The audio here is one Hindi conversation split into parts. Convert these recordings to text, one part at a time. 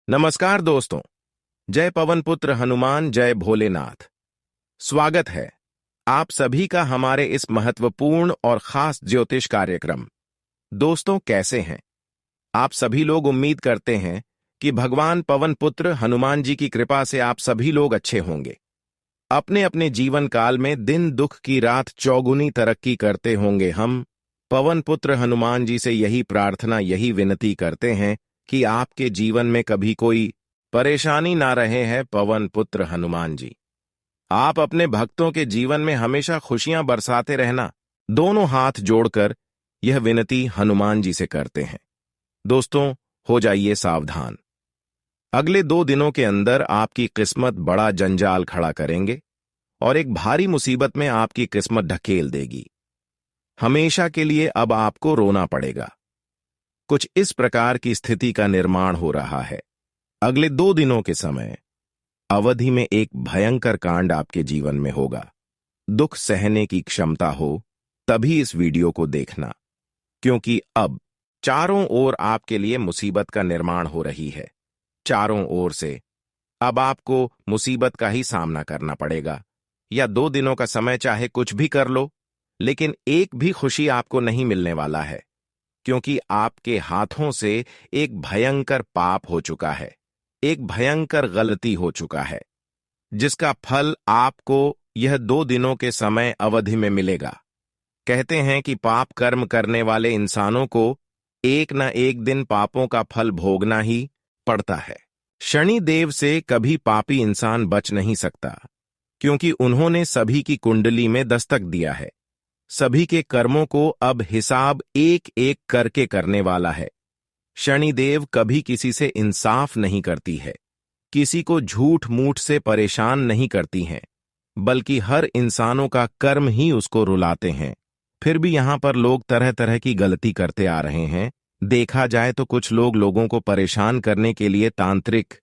नमस्कार दोस्तों। जय पवन पुत्र हनुमान, जय भोलेनाथ। स्वागत है आप सभी का हमारे इस महत्वपूर्ण और खास ज्योतिष कार्यक्रम। दोस्तों, कैसे हैं आप सभी लोग? उम्मीद करते हैं कि भगवान पवन पुत्र हनुमान जी की कृपा से आप सभी लोग अच्छे होंगे। अपने अपने जीवन काल में दिन दुख की रात चौगुनी तरक्की करते होंगे। हम पवन पुत्र हनुमान जी से यही प्रार्थना, यही विनती करते हैं कि आपके जीवन में कभी कोई परेशानी ना रहे। है पवन पुत्र हनुमान जी, आप अपने भक्तों के जीवन में हमेशा खुशियां बरसाते रहना। दोनों हाथ जोड़कर यह विनती हनुमान जी से करते हैं। दोस्तों, हो जाइए सावधान। अगले 2 दिनों के अंदर आपकी किस्मत बड़ा जंजाल खड़ा करेंगे और एक भारी मुसीबत में आपकी किस्मत ढकेल देगी। हमेशा के लिए अब आपको रोना पड़ेगा। कुछ इस प्रकार की स्थिति का निर्माण हो रहा है। अगले 2 दिनों के समय अवधि में एक भयंकर कांड आपके जीवन में होगा। दुख सहने की क्षमता हो तभी इस वीडियो को देखना, क्योंकि अब चारों ओर आपके लिए मुसीबत का निर्माण हो रही है। चारों ओर से अब आपको मुसीबत का ही सामना करना पड़ेगा। या 2 दिनों का समय चाहे कुछ भी कर लो, लेकिन एक भी खुशी आपको नहीं मिलने वाला है, क्योंकि आपके हाथों से एक भयंकर पाप हो चुका है, एक भयंकर गलती हो चुका है, जिसका फल आपको यह 2 दिनों के समय अवधि में मिलेगा। कहते हैं कि पाप कर्म करने वाले इंसानों को एक न एक दिन पापों का फल भोगना ही पड़ता है। शनि देव से कभी पापी इंसान बच नहीं सकता, क्योंकि उन्होंने सभी की कुंडली में दस्तक दिया है। सभी के कर्मों को अब हिसाब एक एक करके करने वाला है। शनिदेव कभी किसी से इंसाफ नहीं करती है, किसी को झूठ मूठ से परेशान नहीं करती हैं, बल्कि हर इंसानों का कर्म ही उसको रुलाते हैं। फिर भी यहां पर लोग तरह तरह की गलती करते आ रहे हैं। देखा जाए तो कुछ लोग लोगों को परेशान करने के लिए तांत्रिक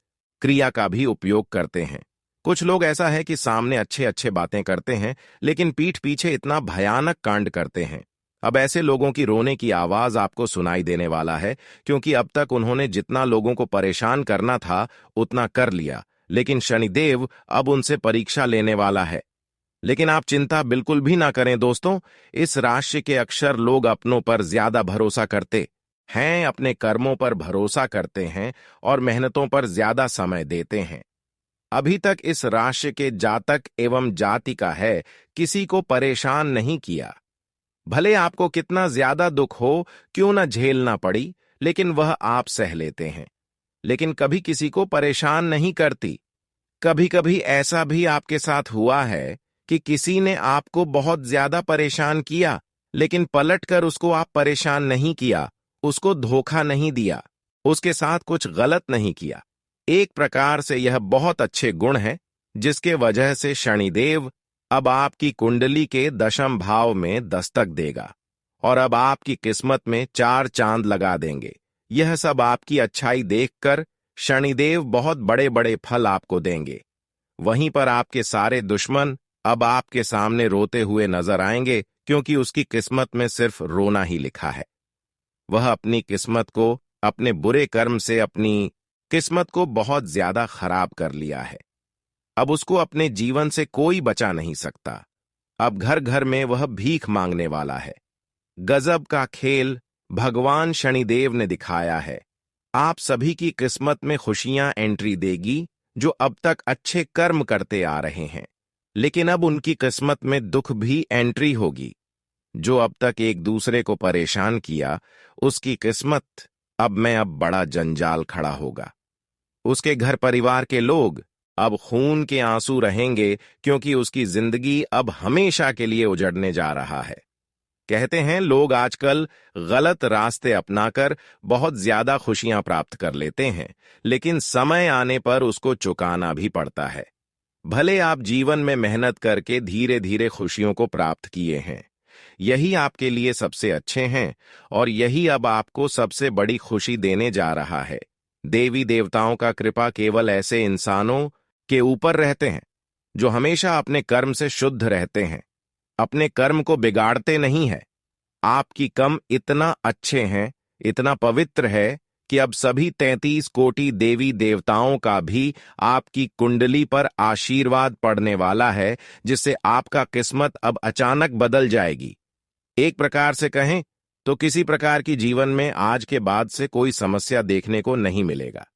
क्रिया का भी उपयोग करते हैं। कुछ लोग ऐसा है कि सामने अच्छे अच्छे बातें करते हैं, लेकिन पीठ पीछे इतना भयानक कांड करते हैं। अब ऐसे लोगों की रोने की आवाज आपको सुनाई देने वाला है, क्योंकि अब तक उन्होंने जितना लोगों को परेशान करना था उतना कर लिया, लेकिन शनिदेव अब उनसे परीक्षा लेने वाला है। लेकिन आप चिंता बिल्कुल भी ना करें दोस्तों। इस राशि के अक्षर लोग अपनों पर ज्यादा भरोसा करते हैं, अपने कर्मों पर भरोसा करते हैं और मेहनतों पर ज्यादा समय देते हैं। अभी तक इस राशि के जातक एवं जातिका है किसी को परेशान नहीं किया। भले आपको कितना ज्यादा दुख हो क्यों न झेलना पड़ी, लेकिन वह आप सह लेते हैं। लेकिन कभी किसी को परेशान नहीं करती। कभी कभी ऐसा भी आपके साथ हुआ है कि किसी ने आपको बहुत ज्यादा परेशान किया, लेकिन पलटकर उसको आप परेशान नहीं किया, उसको धोखा नहीं दिया, उसके साथ कुछ गलत नहीं किया। एक प्रकार से यह बहुत अच्छे गुण हैं, जिसके वजह से शनिदेव अब आपकी कुंडली के 10वें भाव में दस्तक देगा और अब आपकी किस्मत में 4 चांद लगा देंगे। यह सब आपकी अच्छाई देखकर शनिदेव बहुत बड़े बड़े फल आपको देंगे। वहीं पर आपके सारे दुश्मन अब आपके सामने रोते हुए नजर आएंगे, क्योंकि उसकी किस्मत में सिर्फ रोना ही लिखा है। वह अपनी किस्मत को, अपने बुरे कर्म से अपनी किस्मत को बहुत ज्यादा खराब कर लिया है। अब उसको अपने जीवन से कोई बचा नहीं सकता। अब घर घर में वह भीख मांगने वाला है। गजब का खेल भगवान शनिदेव ने दिखाया है। आप सभी की किस्मत में खुशियां एंट्री देगी, जो अब तक अच्छे कर्म करते आ रहे हैं, लेकिन अब उनकी किस्मत में दुख भी एंट्री होगी। जो अब तक एक दूसरे को परेशान किया, उसकी किस्मत अब बड़ा जंजाल खड़ा होगा। उसके घर परिवार के लोग अब खून के आंसू रहेंगे, क्योंकि उसकी जिंदगी अब हमेशा के लिए उजड़ने जा रहा है। कहते हैं लोग आजकल गलत रास्ते अपनाकर बहुत ज्यादा खुशियां प्राप्त कर लेते हैं, लेकिन समय आने पर उसको चुकाना भी पड़ता है। भले आप जीवन में मेहनत करके धीरे धीरे खुशियों को प्राप्त किए हैं, यही आपके लिए सबसे अच्छे हैं और यही अब आपको सबसे बड़ी खुशी देने जा रहा है। देवी देवताओं का कृपा केवल ऐसे इंसानों के ऊपर रहते हैं जो हमेशा अपने कर्म से शुद्ध रहते हैं, अपने कर्म को बिगाड़ते नहीं है। आपकी कर्म इतना अच्छे हैं, इतना पवित्र है कि अब सभी 33 कोटि देवी देवताओं का भी आपकी कुंडली पर आशीर्वाद पड़ने वाला है, जिससे आपका किस्मत अब अचानक बदल जाएगी। एक प्रकार से कहें तो किसी प्रकार की जीवन में आज के बाद से कोई समस्या देखने को नहीं मिलेगा।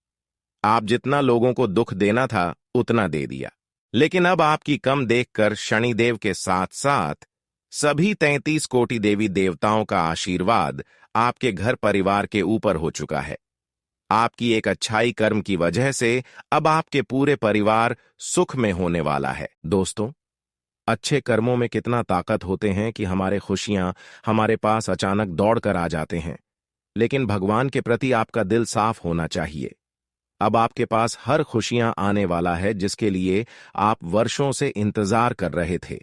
आप जितना लोगों को दुख देना था उतना दे दिया, लेकिन अब आपकी कम देखकर शनिदेव के साथ साथ सभी 33 कोटि देवी देवताओं का आशीर्वाद आपके घर परिवार के ऊपर हो चुका है। आपकी एक अच्छाई कर्म की वजह से अब आपके पूरे परिवार सुख में होने वाला है। दोस्तों, अच्छे कर्मों में कितना ताकत होते हैं कि हमारे खुशियां हमारे पास अचानक दौड़ कर आ जाते हैं। लेकिन भगवान के प्रति आपका दिल साफ होना चाहिए। अब आपके पास हर खुशियां आने वाला है जिसके लिए आप वर्षों से इंतजार कर रहे थे।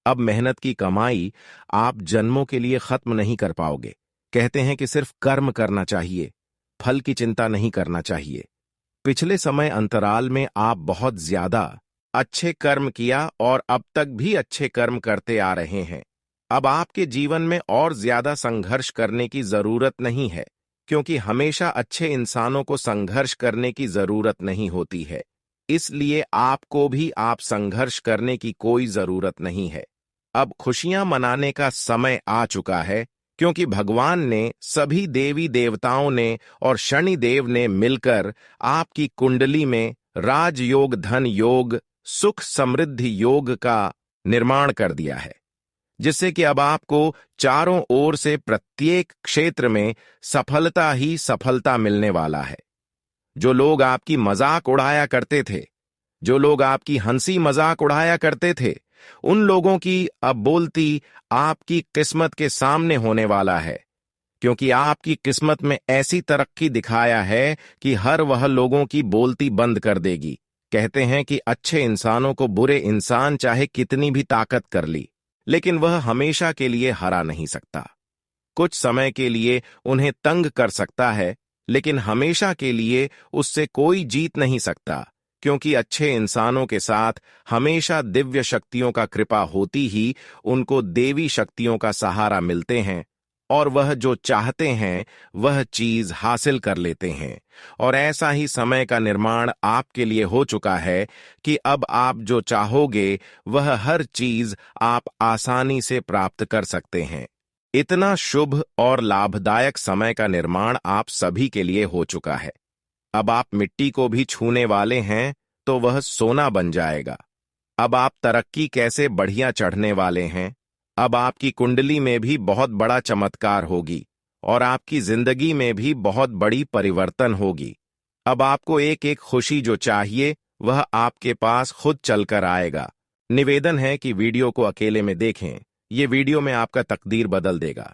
अब मेहनत की कमाई आप जन्मों के लिए खत्म नहीं कर पाओगे। कहते हैं कि सिर्फ कर्म करना चाहिए, फल की चिंता नहीं करना चाहिए। पिछले समय अंतराल में आप बहुत ज्यादा अच्छे कर्म किया और अब तक भी अच्छे कर्म करते आ रहे हैं। अब आपके जीवन में और ज्यादा संघर्ष करने की जरूरत नहीं है, क्योंकि हमेशा अच्छे इंसानों को संघर्ष करने की जरूरत नहीं होती है। इसलिए आपको भी आप संघर्ष करने की कोई जरूरत नहीं है। अब खुशियां मनाने का समय आ चुका है, क्योंकि भगवान ने, सभी देवी देवताओं ने और शनिदेव ने मिलकर आपकी कुंडली में राजयोग, धन योग, सुख समृद्धि योग का निर्माण कर दिया है, जिससे कि अब आपको चारों ओर से प्रत्येक क्षेत्र में सफलता ही सफलता मिलने वाला है। जो लोग आपकी मजाक उड़ाया करते थे, जो लोग आपकी हंसी मजाक उड़ाया करते थे, उन लोगों की अब बोलती आपकी किस्मत के सामने होने वाला है, क्योंकि आपकी किस्मत में ऐसी तरक्की दिखाया है कि हर वह लोगों की बोलती बंद कर देगी। कहते हैं कि अच्छे इंसानों को बुरे इंसान चाहे कितनी भी ताकत कर ली, लेकिन वह हमेशा के लिए हरा नहीं सकता। कुछ समय के लिए उन्हें तंग कर सकता है, लेकिन हमेशा के लिए उससे कोई जीत नहीं सकता, क्योंकि अच्छे इंसानों के साथ हमेशा दिव्य शक्तियों का कृपा होती ही उनको देवी शक्तियों का सहारा मिलते हैं, और वह जो चाहते हैं वह चीज हासिल कर लेते हैं। और ऐसा ही समय का निर्माण आपके लिए हो चुका है कि अब आप जो चाहोगे वह हर चीज आप आसानी से प्राप्त कर सकते हैं। इतना शुभ और लाभदायक समय का निर्माण आप सभी के लिए हो चुका है। अब आप मिट्टी को भी छूने वाले हैं तो वह सोना बन जाएगा। अब आप तरक्की कैसे बढ़िया चढ़ने वाले हैं। अब आपकी कुंडली में भी बहुत बड़ा चमत्कार होगी और आपकी जिंदगी में भी बहुत बड़ी परिवर्तन होगी। अब आपको एक एक खुशी जो चाहिए वह आपके पास खुद चलकर आएगा। निवेदन है कि वीडियो को अकेले में देखें, ये वीडियो में आपका तकदीर बदल देगा।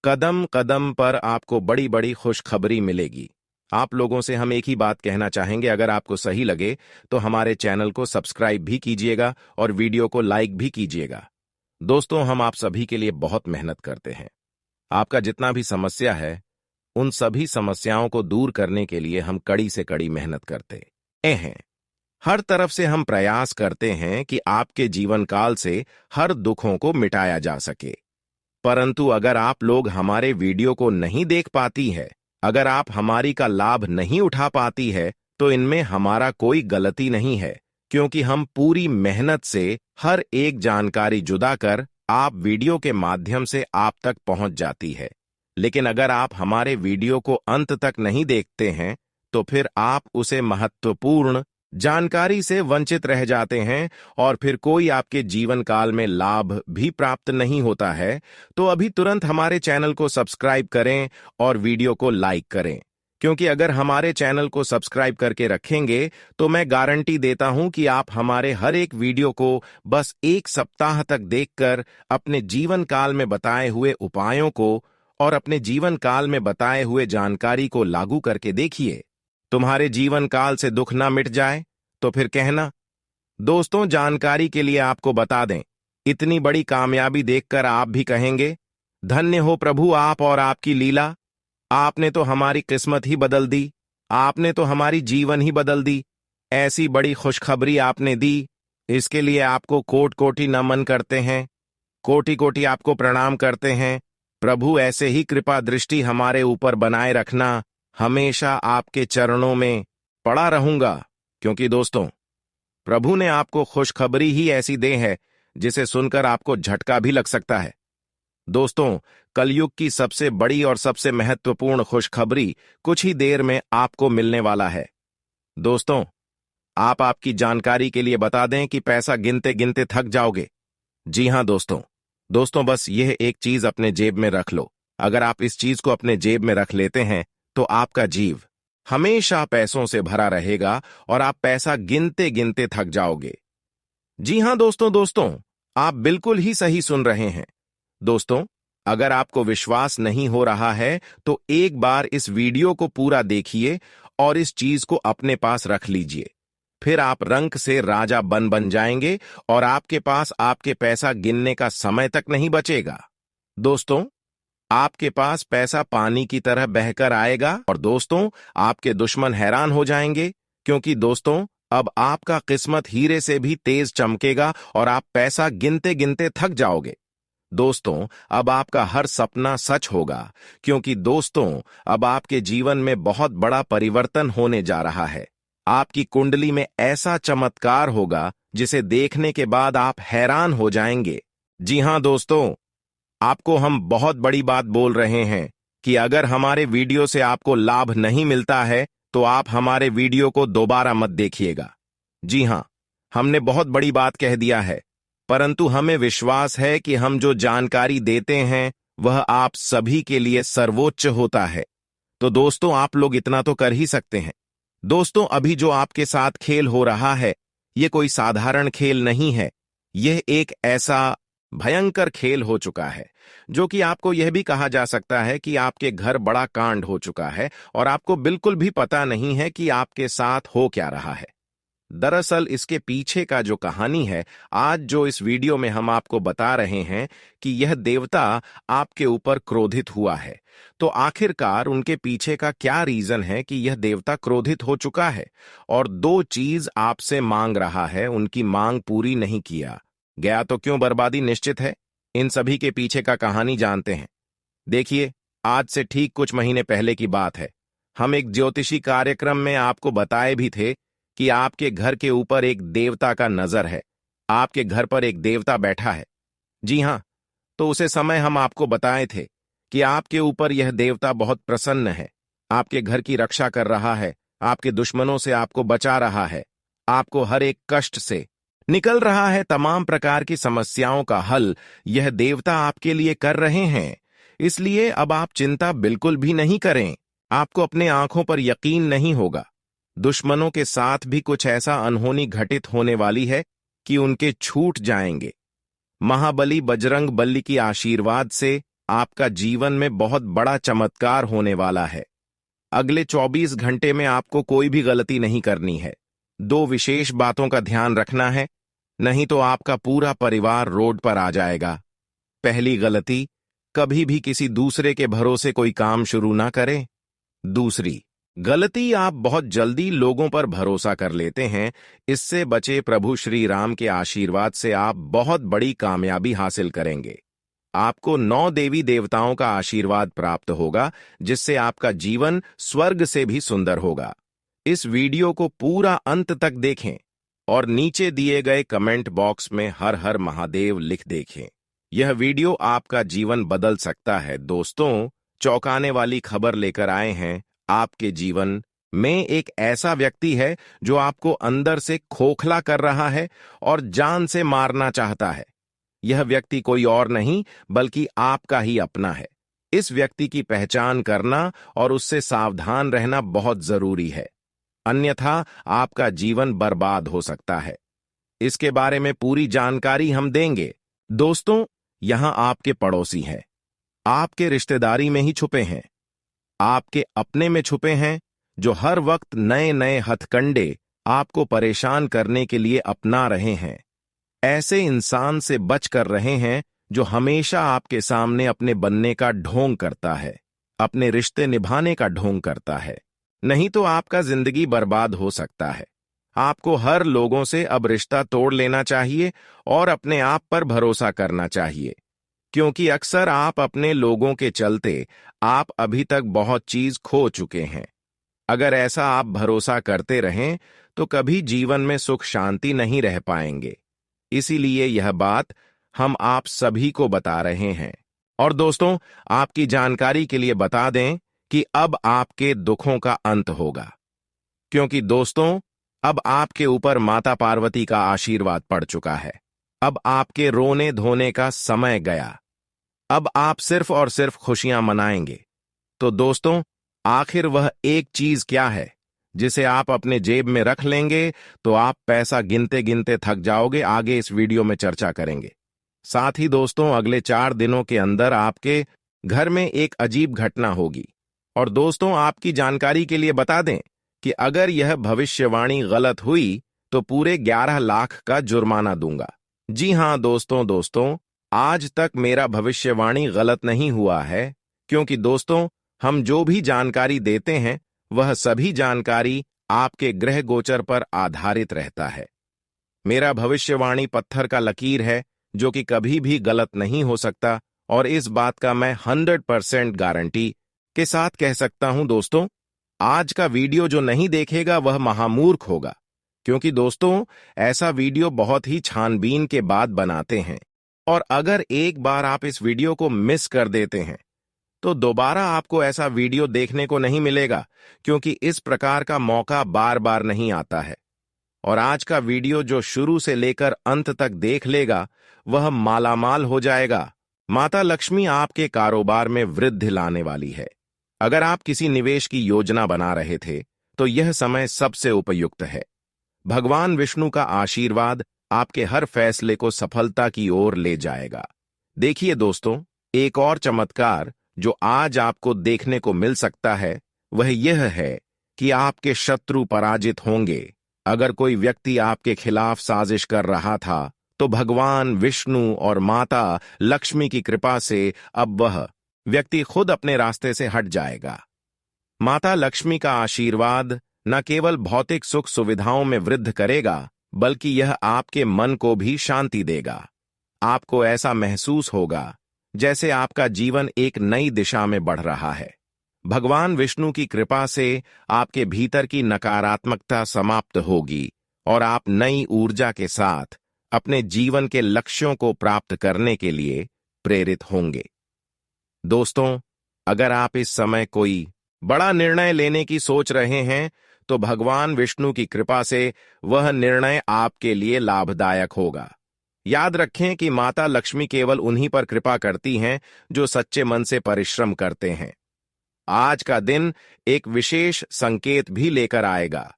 कदम कदम पर आपको बड़ी बड़ी खुशखबरी मिलेगी। आप लोगों से हम एक ही बात कहना चाहेंगे, अगर आपको सही लगे तो हमारे चैनल को सब्सक्राइब भी कीजिएगा और वीडियो को लाइक भी कीजिएगा। दोस्तों, हम आप सभी के लिए बहुत मेहनत करते हैं। आपका जितना भी समस्या है, उन सभी समस्याओं को दूर करने के लिए हम कड़ी से कड़ी मेहनत करते हैं। हर तरफ से हम प्रयास करते हैं कि आपके जीवन काल से हर दुखों को मिटाया जा सके। परंतु अगर आप लोग हमारे वीडियो को नहीं देख पाती है, अगर आप हमारी का लाभ नहीं उठा पाती है, तो इनमें हमारा कोई गलती नहीं है, क्योंकि हम पूरी मेहनत से हर एक जानकारी जुदा कर आप वीडियो के माध्यम से आप तक पहुंच जाती है। लेकिन अगर आप हमारे वीडियो को अंत तक नहीं देखते हैं, तो फिर आप उसे महत्वपूर्ण जानकारी से वंचित रह जाते हैं और फिर कोई आपके जीवन काल में लाभ भी प्राप्त नहीं होता है। तो अभी तुरंत हमारे चैनल को सब्सक्राइब करें और वीडियो को लाइक करें, क्योंकि अगर हमारे चैनल को सब्सक्राइब करके रखेंगे तो मैं गारंटी देता हूं कि आप हमारे हर एक वीडियो को बस एक सप्ताह तक देखकर अपने जीवन काल में बताए हुए उपायों को और अपने जीवन काल में बताए हुए जानकारी को लागू करके देखिए। तुम्हारे जीवन काल से दुख ना मिट जाए तो फिर कहना। दोस्तों, जानकारी के लिए आपको बता दें, इतनी बड़ी कामयाबी देखकर आप भी कहेंगे, धन्य हो प्रभु आप और आपकी लीला। आपने तो हमारी किस्मत ही बदल दी, आपने तो हमारी जीवन ही बदल दी। ऐसी बड़ी खुशखबरी आपने दी, इसके लिए आपको कोटि कोटि नमन करते हैं, कोटि कोटि आपको प्रणाम करते हैं। प्रभु, ऐसे ही कृपा दृष्टि हमारे ऊपर बनाए रखना, हमेशा आपके चरणों में पड़ा रहूंगा, क्योंकि दोस्तों, प्रभु ने आपको खुशखबरी ही ऐसी दे है जिसे सुनकर आपको झटका भी लग सकता है। दोस्तों, कलयुग की सबसे बड़ी और सबसे महत्वपूर्ण खुशखबरी कुछ ही देर में आपको मिलने वाला है। दोस्तों, आप आपकी जानकारी के लिए बता दें कि पैसा गिनते गिनते थक जाओगे। जी हां दोस्तों, बस यह एक चीज अपने जेब में रख लो। अगर आप इस चीज को अपने जेब में रख लेते हैं तो आपका जीव हमेशा पैसों से भरा रहेगा और आप पैसा गिनते गिनते थक जाओगे। जी हां दोस्तों, आप बिल्कुल ही सही सुन रहे हैं। दोस्तों, अगर आपको विश्वास नहीं हो रहा है तो एक बार इस वीडियो को पूरा देखिए और इस चीज को अपने पास रख लीजिए। फिर आप रंक से राजा बन जाएंगे और आपके पास आपके पैसा गिनने का समय तक नहीं बचेगा। दोस्तों, आपके पास पैसा पानी की तरह बहकर आएगा और दोस्तों, आपके दुश्मन हैरान हो जाएंगे, क्योंकि दोस्तों, अब आपका किस्मत हीरे से भी तेज चमकेगा और आप पैसा गिनते गिनते थक जाओगे। दोस्तों, अब आपका हर सपना सच होगा, क्योंकि दोस्तों, अब आपके जीवन में बहुत बड़ा परिवर्तन होने जा रहा है। आपकी कुंडली में ऐसा चमत्कार होगा जिसे देखने के बाद आप हैरान हो जाएंगे। जी हां दोस्तों, आपको हम बहुत बड़ी बात बोल रहे हैं कि अगर हमारे वीडियो से आपको लाभ नहीं मिलता है तो आप हमारे वीडियो को दोबारा मत देखिएगा। जी हां, हमने बहुत बड़ी बात कह दिया है, परंतु हमें विश्वास है कि हम जो जानकारी देते हैं वह आप सभी के लिए सर्वोच्च होता है। तो दोस्तों, आप लोग इतना तो कर ही सकते हैं। दोस्तों, अभी जो आपके साथ खेल हो रहा है, यह कोई साधारण खेल नहीं है। यह एक ऐसा भयंकर खेल हो चुका है जो कि आपको यह भी कहा जा सकता है कि आपके घर बड़ा कांड हो चुका है और आपको बिल्कुल भी पता नहीं है कि आपके साथ हो क्या रहा है। दरअसल इसके पीछे का जो कहानी है, आज जो इस वीडियो में हम आपको बता रहे हैं कि यह देवता आपके ऊपर क्रोधित हुआ है। तो आखिरकार उनके पीछे का क्या रीजन है कि यह देवता क्रोधित हो चुका है और दो चीज आपसे मांग रहा है, उनकी मांग पूरी नहीं किया गया तो क्यों बर्बादी निश्चित है। इन सभी के पीछे का कहानी जानते हैं। देखिए, आज से ठीक कुछ महीने पहले की बात है। हम एक ज्योतिषी कार्यक्रम में आपको बताए भी थे कि आपके घर के ऊपर एक देवता का नजर है, आपके घर पर एक देवता बैठा है। जी हां, तो उसे समय हम आपको बताए थे कि आपके ऊपर यह देवता बहुत प्रसन्न है, आपके घर की रक्षा कर रहा है, आपके दुश्मनों से आपको बचा रहा है, आपको हर एक कष्ट से निकल रहा है, तमाम प्रकार की समस्याओं का हल यह देवता आपके लिए कर रहे हैं। इसलिए अब आप चिंता बिल्कुल भी नहीं करें। आपको अपने आंखों पर यकीन नहीं होगा। दुश्मनों के साथ भी कुछ ऐसा अनहोनी घटित होने वाली है कि उनके छूट जाएंगे। महाबली बजरंग बली की आशीर्वाद से आपका जीवन में बहुत बड़ा चमत्कार होने वाला है। अगले 24 घंटे में आपको कोई भी गलती नहीं करनी है। दो विशेष बातों का ध्यान रखना है, नहीं तो आपका पूरा परिवार रोड पर आ जाएगा। पहली गलती, कभी भी किसी दूसरे के भरोसे कोई काम शुरू ना करें। दूसरी गलती, आप बहुत जल्दी लोगों पर भरोसा कर लेते हैं। इससे बचे, प्रभु श्री राम के आशीर्वाद से आप बहुत बड़ी कामयाबी हासिल करेंगे। आपको 9 देवी देवताओं का आशीर्वाद प्राप्त होगा, जिससे आपका जीवन स्वर्ग से भी सुंदर होगा। इस वीडियो को पूरा अंत तक देखें और नीचे दिए गए कमेंट बॉक्स में हर हर महादेव लिख देखें। यह वीडियो आपका जीवन बदल सकता है। दोस्तों, चौंकाने वाली खबर लेकर आए हैं। आपके जीवन में एक ऐसा व्यक्ति है जो आपको अंदर से खोखला कर रहा है और जान से मारना चाहता है। यह व्यक्ति कोई और नहीं बल्कि आपका ही अपना है। इस व्यक्ति की पहचान करना और उससे सावधान रहना बहुत जरूरी है, अन्यथा आपका जीवन बर्बाद हो सकता है। इसके बारे में पूरी जानकारी हम देंगे। दोस्तों, यहां आपके पड़ोसी हैं, आपके रिश्तेदारी में ही छुपे हैं, आपके अपने में छुपे हैं, जो हर वक्त नए नए हथकंडे आपको परेशान करने के लिए अपना रहे हैं। ऐसे इंसान से बच कर रहे हैं जो हमेशा आपके सामने अपने बनने का ढोंग करता है, अपने रिश्ते निभाने का ढोंग करता है। नहीं तो आपका जिंदगी बर्बाद हो सकता है। आपको हर लोगों से अब रिश्ता तोड़ लेना चाहिए और अपने आप पर भरोसा करना चाहिए, क्योंकि अक्सर आप अपने लोगों के चलते आप अभी तक बहुत चीज खो चुके हैं। अगर ऐसा आप भरोसा करते रहें तो कभी जीवन में सुख शांति नहीं रह पाएंगे। इसीलिए यह बात हम आप सभी को बता रहे हैं। और दोस्तों, आपकी जानकारी के लिए बता दें कि अब आपके दुखों का अंत होगा, क्योंकि दोस्तों, अब आपके ऊपर माता पार्वती का आशीर्वाद पड़ चुका है। अब आपके रोने धोने का समय गया। अब आप सिर्फ और सिर्फ खुशियां मनाएंगे। तो दोस्तों, आखिर वह एक चीज क्या है जिसे आप अपने जेब में रख लेंगे तो आप पैसा गिनते गिनते थक जाओगे? आगे इस वीडियो में चर्चा करेंगे। साथ ही दोस्तों, अगले 4 दिनों के अंदर आपके घर में एक अजीब घटना होगी। और दोस्तों, आपकी जानकारी के लिए बता दें कि अगर यह भविष्यवाणी गलत हुई तो पूरे 11 लाख का जुर्माना दूंगा। जी हां दोस्तों, आज तक मेरा भविष्यवाणी गलत नहीं हुआ है, क्योंकि दोस्तों, हम जो भी जानकारी देते हैं वह सभी जानकारी आपके ग्रह गोचर पर आधारित रहता है। मेरा भविष्यवाणी पत्थर का लकीर है जो कि कभी भी गलत नहीं हो सकता, और इस बात का मैं 100% गारंटी के साथ कह सकता हूं। दोस्तों, आज का वीडियो जो नहीं देखेगा वह महामूर्ख होगा, क्योंकि दोस्तों, ऐसा वीडियो बहुत ही छानबीन के बाद बनाते हैं। और अगर एक बार आप इस वीडियो को मिस कर देते हैं तो दोबारा आपको ऐसा वीडियो देखने को नहीं मिलेगा, क्योंकि इस प्रकार का मौका बार बार नहीं आता है। और आज का वीडियो जो शुरू से लेकर अंत तक देख लेगा वह मालामाल हो जाएगा। माता लक्ष्मी आपके कारोबार में वृद्धि लाने वाली है। अगर आप किसी निवेश की योजना बना रहे थे तो यह समय सबसे उपयुक्त है। भगवान विष्णु का आशीर्वाद आपके हर फैसले को सफलता की ओर ले जाएगा। देखिए दोस्तों, एक और चमत्कार जो आज आपको देखने को मिल सकता है वह यह है कि आपके शत्रु पराजित होंगे। अगर कोई व्यक्ति आपके खिलाफ साजिश कर रहा था तो भगवान विष्णु और माता लक्ष्मी की कृपा से अब वह व्यक्ति खुद अपने रास्ते से हट जाएगा। माता लक्ष्मी का आशीर्वाद न केवल भौतिक सुख सुविधाओं में वृद्धि करेगा, बल्कि यह आपके मन को भी शांति देगा। आपको ऐसा महसूस होगा जैसे आपका जीवन एक नई दिशा में बढ़ रहा है। भगवान विष्णु की कृपा से आपके भीतर की नकारात्मकता समाप्त होगी और आप नई ऊर्जा के साथ अपने जीवन के लक्ष्यों को प्राप्त करने के लिए प्रेरित होंगे। दोस्तों, अगर आप इस समय कोई बड़ा निर्णय लेने की सोच रहे हैं तो भगवान विष्णु की कृपा से वह निर्णय आपके लिए लाभदायक होगा। याद रखें कि माता लक्ष्मी केवल उन्हीं पर कृपा करती हैं जो सच्चे मन से परिश्रम करते हैं। आज का दिन एक विशेष संकेत भी लेकर आएगा।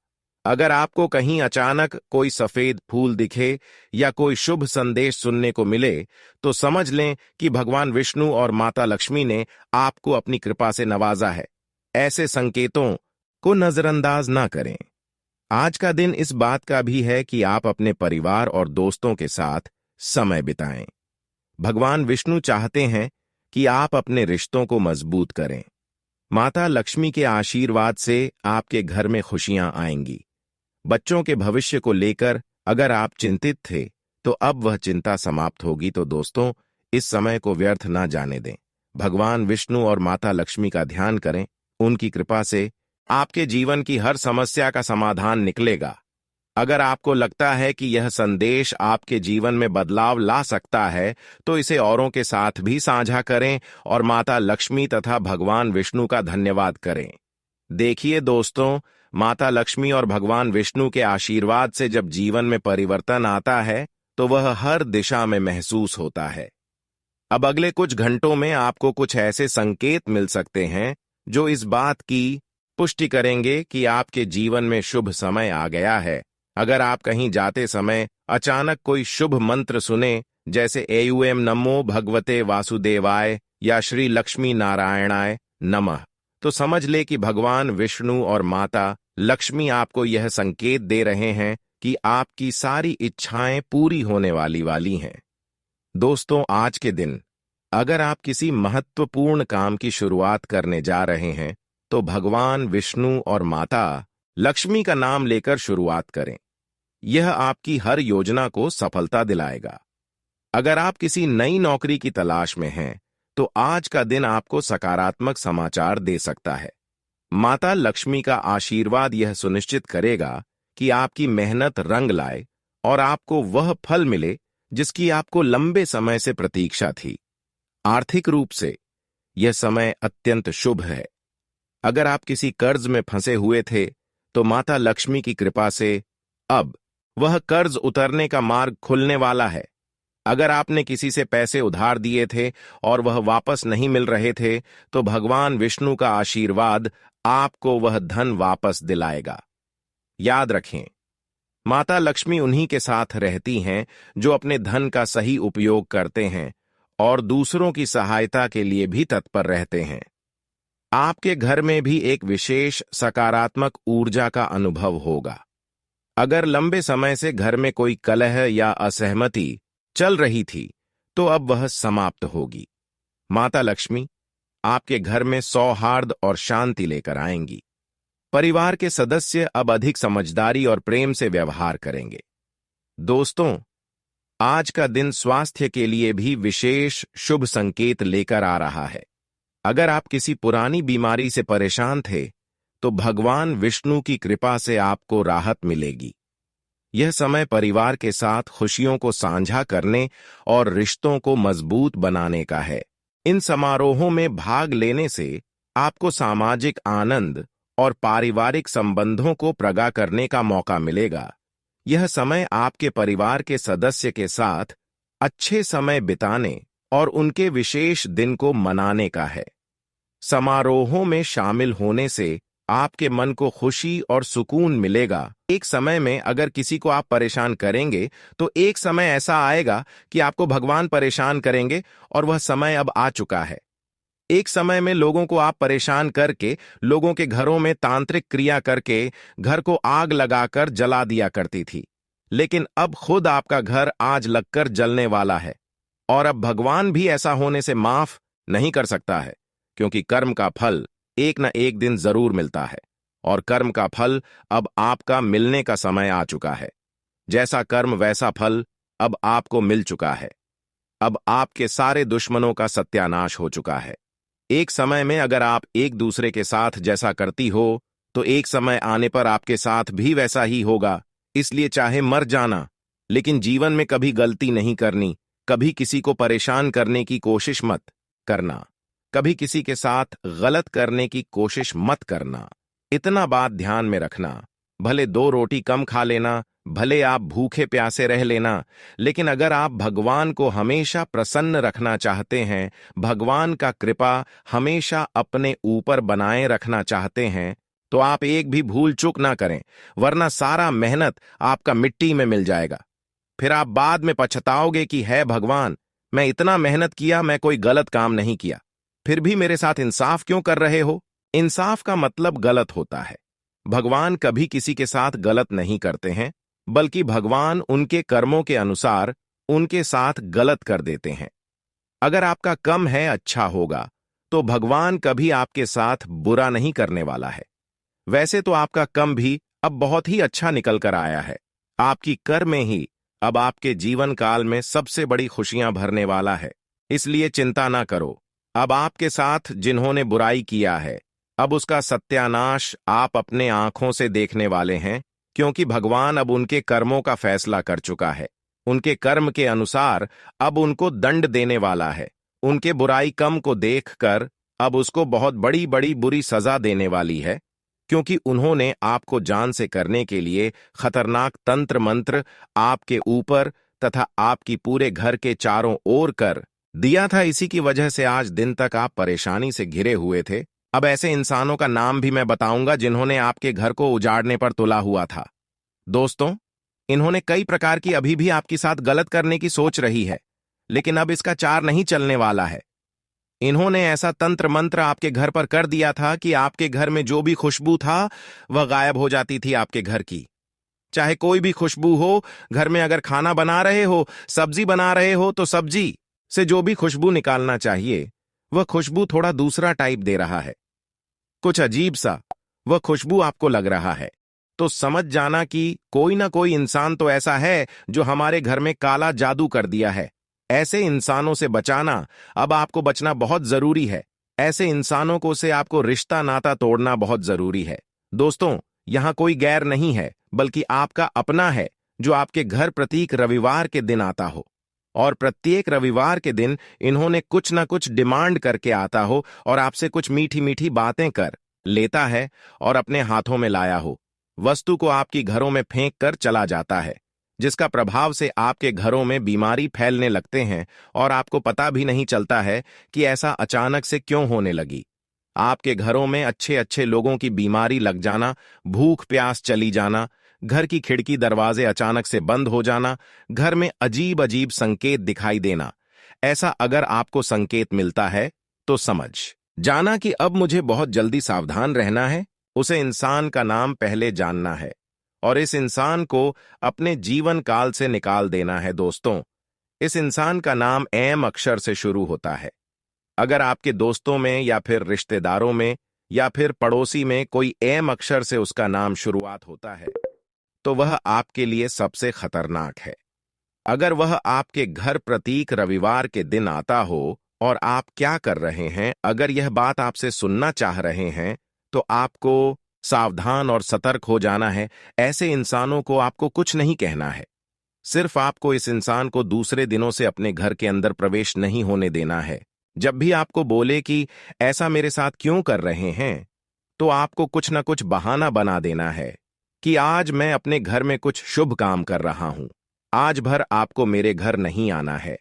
अगर आपको कहीं अचानक कोई सफेद फूल दिखे या कोई शुभ संदेश सुनने को मिले तो समझ लें कि भगवान विष्णु और माता लक्ष्मी ने आपको अपनी कृपा से नवाजा है। ऐसे संकेतों को नजरअंदाज ना करें। आज का दिन इस बात का भी है कि आप अपने परिवार और दोस्तों के साथ समय बिताएं। भगवान विष्णु चाहते हैं कि आप अपने रिश्तों को मजबूत करें। माता लक्ष्मी के आशीर्वाद से आपके घर में खुशियां आएंगी। बच्चों के भविष्य को लेकर अगर आप चिंतित थे तो अब वह चिंता समाप्त होगी। तो दोस्तों, इस समय को व्यर्थ ना जाने दें। भगवान विष्णु और माता लक्ष्मी का ध्यान करें। उनकी कृपा से आपके जीवन की हर समस्या का समाधान निकलेगा। अगर आपको लगता है कि यह संदेश आपके जीवन में बदलाव ला सकता है तो इसे औरों के साथ भी साझा करें और माता लक्ष्मी तथा भगवान विष्णु का धन्यवाद करें। देखिए दोस्तों, माता लक्ष्मी और भगवान विष्णु के आशीर्वाद से जब जीवन में परिवर्तन आता है तो वह हर दिशा में महसूस होता है। अब अगले कुछ घंटों में आपको कुछ ऐसे संकेत मिल सकते हैं जो इस बात की पुष्टि करेंगे कि आपके जीवन में शुभ समय आ गया है। अगर आप कहीं जाते समय अचानक कोई शुभ मंत्र सुने, जैसे एयूएम नमो भगवते वासुदेवाय या श्री लक्ष्मी नारायणाय नमः, तो समझ ले कि भगवान विष्णु और माता लक्ष्मी आपको यह संकेत दे रहे हैं कि आपकी सारी इच्छाएं पूरी होने वाली हैं। दोस्तों, आज के दिन अगर आप किसी महत्वपूर्ण काम की शुरुआत करने जा रहे हैं तो भगवान विष्णु और माता लक्ष्मी का नाम लेकर शुरुआत करें। यह आपकी हर योजना को सफलता दिलाएगा। अगर आप किसी नई नौकरी की तलाश में हैं, तो आज का दिन आपको सकारात्मक समाचार दे सकता है। माता लक्ष्मी का आशीर्वाद यह सुनिश्चित करेगा कि आपकी मेहनत रंग लाए और आपको वह फल मिले जिसकी आपको लंबे समय से प्रतीक्षा थी। आर्थिक रूप से यह समय अत्यंत शुभ है। अगर आप किसी कर्ज में फंसे हुए थे, तो माता लक्ष्मी की कृपा से अब वह कर्ज उतरने का मार्ग खुलने वाला है। अगर आपने किसी से पैसे उधार दिए थे और वह वापस नहीं मिल रहे थे, तो भगवान विष्णु का आशीर्वाद आपको वह धन वापस दिलाएगा। याद रखें, माता लक्ष्मी उन्हीं के साथ रहती हैं जो अपने धन का सही उपयोग करते हैं और दूसरों की सहायता के लिए भी तत्पर रहते हैं। आपके घर में भी एक विशेष सकारात्मक ऊर्जा का अनुभव होगा। अगर लंबे समय से घर में कोई कलह या असहमति चल रही थी, तो अब वह समाप्त होगी। माता लक्ष्मी आपके घर में सौहार्द और शांति लेकर आएंगी। परिवार के सदस्य अब अधिक समझदारी और प्रेम से व्यवहार करेंगे। दोस्तों, आज का दिन स्वास्थ्य के लिए भी विशेष शुभ संकेत लेकर आ रहा है। अगर आप किसी पुरानी बीमारी से परेशान थे, तो भगवान विष्णु की कृपा से आपको राहत मिलेगी। यह समय परिवार के साथ खुशियों को साझा करने और रिश्तों को मजबूत बनाने का है। इन समारोहों में भाग लेने से आपको सामाजिक आनंद और पारिवारिक संबंधों को प्रगाढ़ करने का मौका मिलेगा। यह समय आपके परिवार के सदस्य के साथ अच्छे समय बिताने और उनके विशेष दिन को मनाने का है। समारोहों में शामिल होने से आपके मन को खुशी और सुकून मिलेगा। एक समय में अगर किसी को आप परेशान करेंगे, तो एक समय ऐसा आएगा कि आपको भगवान परेशान करेंगे और वह समय अब आ चुका है। एक समय में लोगों को आप परेशान करके, लोगों के घरों में तांत्रिक क्रिया करके घर को आग लगाकर जला दिया करती थी, लेकिन अब खुद आपका घर आज लगकर जलने वाला है। और अब भगवान भी ऐसा होने से माफ नहीं कर सकता है, क्योंकि कर्म का फल एक न एक दिन जरूर मिलता है और कर्म का फल अब आपका मिलने का समय आ चुका है। जैसा कर्म वैसा फल अब आपको मिल चुका है। अब आपके सारे दुश्मनों का सत्यानाश हो चुका है। एक समय में अगर आप एक दूसरे के साथ जैसा करती हो, तो एक समय आने पर आपके साथ भी वैसा ही होगा। इसलिए चाहे मर जाना, लेकिन जीवन में कभी गलती नहीं करनी, कभी किसी को परेशान करने की कोशिश मत करना, कभी किसी के साथ गलत करने की कोशिश मत करना। इतना बात ध्यान में रखना, भले 2 रोटी कम खा लेना, भले आप भूखे प्यासे रह लेना, लेकिन अगर आप भगवान को हमेशा प्रसन्न रखना चाहते हैं, भगवान का कृपा हमेशा अपने ऊपर बनाए रखना चाहते हैं, तो आप एक भी भूल चूक ना करें, वरना सारा मेहनत आपका मिट्टी में मिल जाएगा। फिर आप बाद में पछताओगे कि है भगवान, मैं इतना मेहनत किया, मैं कोई गलत काम नहीं किया, फिर भी मेरे साथ इंसाफ क्यों कर रहे हो? इंसाफ का मतलब गलत होता है। भगवान कभी किसी के साथ गलत नहीं करते हैं, बल्कि भगवान उनके कर्मों के अनुसार उनके साथ गलत कर देते हैं। अगर आपका कम है अच्छा होगा, तो भगवान कभी आपके साथ बुरा नहीं करने वाला है। वैसे तो आपका कम भी अब बहुत ही अच्छा निकल कर आया है। आपकी कर में ही अब आपके जीवन काल में सबसे बड़ी खुशियां भरने वाला है। इसलिए चिंता ना करो। अब आपके साथ जिन्होंने बुराई किया है, अब उसका सत्यानाश आप अपने आंखों से देखने वाले हैं, क्योंकि भगवान अब उनके कर्मों का फैसला कर चुका है। उनके कर्म के अनुसार अब उनको दंड देने वाला है। उनके बुराई कम को देखकर अब उसको बहुत बड़ी बड़ी बुरी सजा देने वाली है, क्योंकि उन्होंने आपको जान से करने के लिए खतरनाक तंत्र मंत्र आपके ऊपर तथा आपकी पूरे घर के चारों ओर कर दिया था। इसी की वजह से आज दिन तक आप परेशानी से घिरे हुए थे। अब ऐसे इंसानों का नाम भी मैं बताऊंगा जिन्होंने आपके घर को उजाड़ने पर तुला हुआ था। दोस्तों, इन्होंने कई प्रकार की अभी भी आपके साथ गलत करने की सोच रही है, लेकिन अब इसका चार नहीं चलने वाला है। इन्होंने ऐसा तंत्र मंत्र आपके घर पर कर दिया था कि आपके घर में जो भी खुशबू था वह गायब हो जाती थी आपके घर की। चाहे कोई भी खुशबू हो, घर में अगर खाना बना रहे हो, सब्जी बना रहे हो, तो सब्जी से जो भी खुशबू निकालना चाहिए, वह खुशबू थोड़ा दूसरा टाइप दे रहा है। कुछ अजीब सा वह खुशबू आपको लग रहा है, तो समझ जाना कि कोई ना कोई इंसान तो ऐसा है जो हमारे घर में काला जादू कर दिया है। ऐसे इंसानों से बचाना, अब आपको बचना बहुत जरूरी है। ऐसे इंसानों को से आपको रिश्ता नाता तोड़ना बहुत जरूरी है। दोस्तों, यहां कोई गैर नहीं है, बल्कि आपका अपना है, जो आपके घर प्रत्येक रविवार के दिन आता हो। और प्रत्येक रविवार के दिन इन्होंने कुछ ना कुछ डिमांड करके आता हो और आपसे कुछ मीठी मीठी बातें कर लेता है और अपने हाथों में लाया हो वस्तु को आपकी घरों में फेंक कर चला जाता है, जिसका प्रभाव से आपके घरों में बीमारी फैलने लगते हैं और आपको पता भी नहीं चलता है कि ऐसा अचानक से क्यों होने लगी। आपके घरों में अच्छे अच्छे लोगों की बीमारी लग जाना, भूख प्यास चली जाना, घर की खिड़की दरवाजे अचानक से बंद हो जाना, घर में अजीब अजीब संकेत दिखाई देना, ऐसा अगर आपको संकेत मिलता है तो समझ जाना कि अब मुझे बहुत जल्दी सावधान रहना है। उसे इंसान का नाम पहले जानना है और इस इंसान को अपने जीवन काल से निकाल देना है। दोस्तों, इस इंसान का नाम एम अक्षर से शुरू होता है। अगर आपके दोस्तों में या फिर रिश्तेदारों में या फिर पड़ोसी में कोई एम अक्षर से उसका नाम शुरुआत होता है, तो वह आपके लिए सबसे खतरनाक है। अगर वह आपके घर प्रत्येक रविवार के दिन आता हो और आप क्या कर रहे हैं, अगर यह बात आपसे सुनना चाह रहे हैं, तो आपको सावधान और सतर्क हो जाना है। ऐसे इंसानों को आपको कुछ नहीं कहना है। सिर्फ आपको इस इंसान को दूसरे दिनों से अपने घर के अंदर प्रवेश नहीं होने देना है। जब भी आपको बोले कि ऐसा मेरे साथ क्यों कर रहे हैं, तो आपको कुछ ना कुछ बहाना बना देना है कि आज मैं अपने घर में कुछ शुभ काम कर रहा हूं, आज भर आपको मेरे घर नहीं आना है।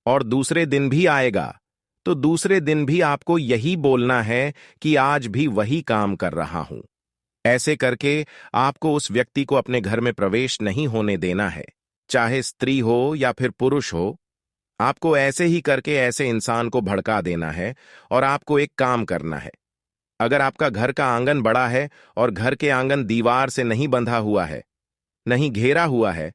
और दूसरे दिन भी आएगा तो दूसरे दिन भी आपको यही बोलना है कि आज भी वही काम कर रहा हूं। ऐसे करके आपको उस व्यक्ति को अपने घर में प्रवेश नहीं होने देना है, चाहे स्त्री हो या फिर पुरुष हो। आपको ऐसे ही करके ऐसे इंसान को भड़का देना है। और आपको एक काम करना है, अगर आपका घर का आंगन बड़ा है और घर के आंगन दीवार से नहीं बंधा हुआ है, नहीं घेरा हुआ है,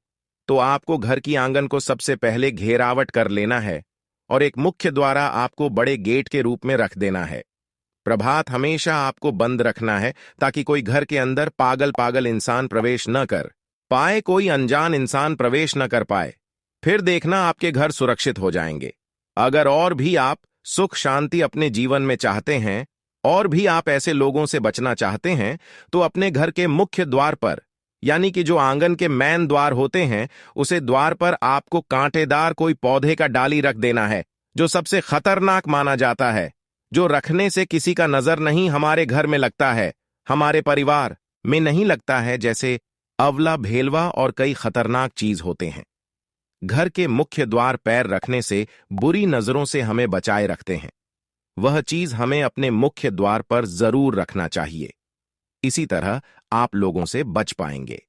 तो आपको घर की आंगन को सबसे पहले घेरावट कर लेना है और एक मुख्य द्वारा आपको बड़े गेट के रूप में रख देना है। प्रभात हमेशा आपको बंद रखना है ताकि कोई घर के अंदर पागल पागल इंसान प्रवेश न कर पाए, कोई अनजान इंसान प्रवेश न कर पाए। फिर देखना आपके घर सुरक्षित हो जाएंगे। अगर और भी आप सुख शांति अपने जीवन में चाहते हैं और भी आप ऐसे लोगों से बचना चाहते हैं, तो अपने घर के मुख्य द्वार पर, यानी कि जो आंगन के मैन द्वार होते हैं, उसे द्वार पर आपको कांटेदार कोई पौधे का डाली रख देना है, जो सबसे खतरनाक माना जाता है, जो रखने से किसी का नजर नहीं हमारे घर में लगता है, हमारे परिवार में नहीं लगता है, जैसे अवला भेलवा और कई खतरनाक चीज होते हैं। घर के मुख्य द्वार पैर रखने से बुरी नजरों से हमें बचाए रखते हैं। वह चीज हमें अपने मुख्य द्वार पर जरूर रखना चाहिए। इसी तरह आप लोगों से बच पाएंगे।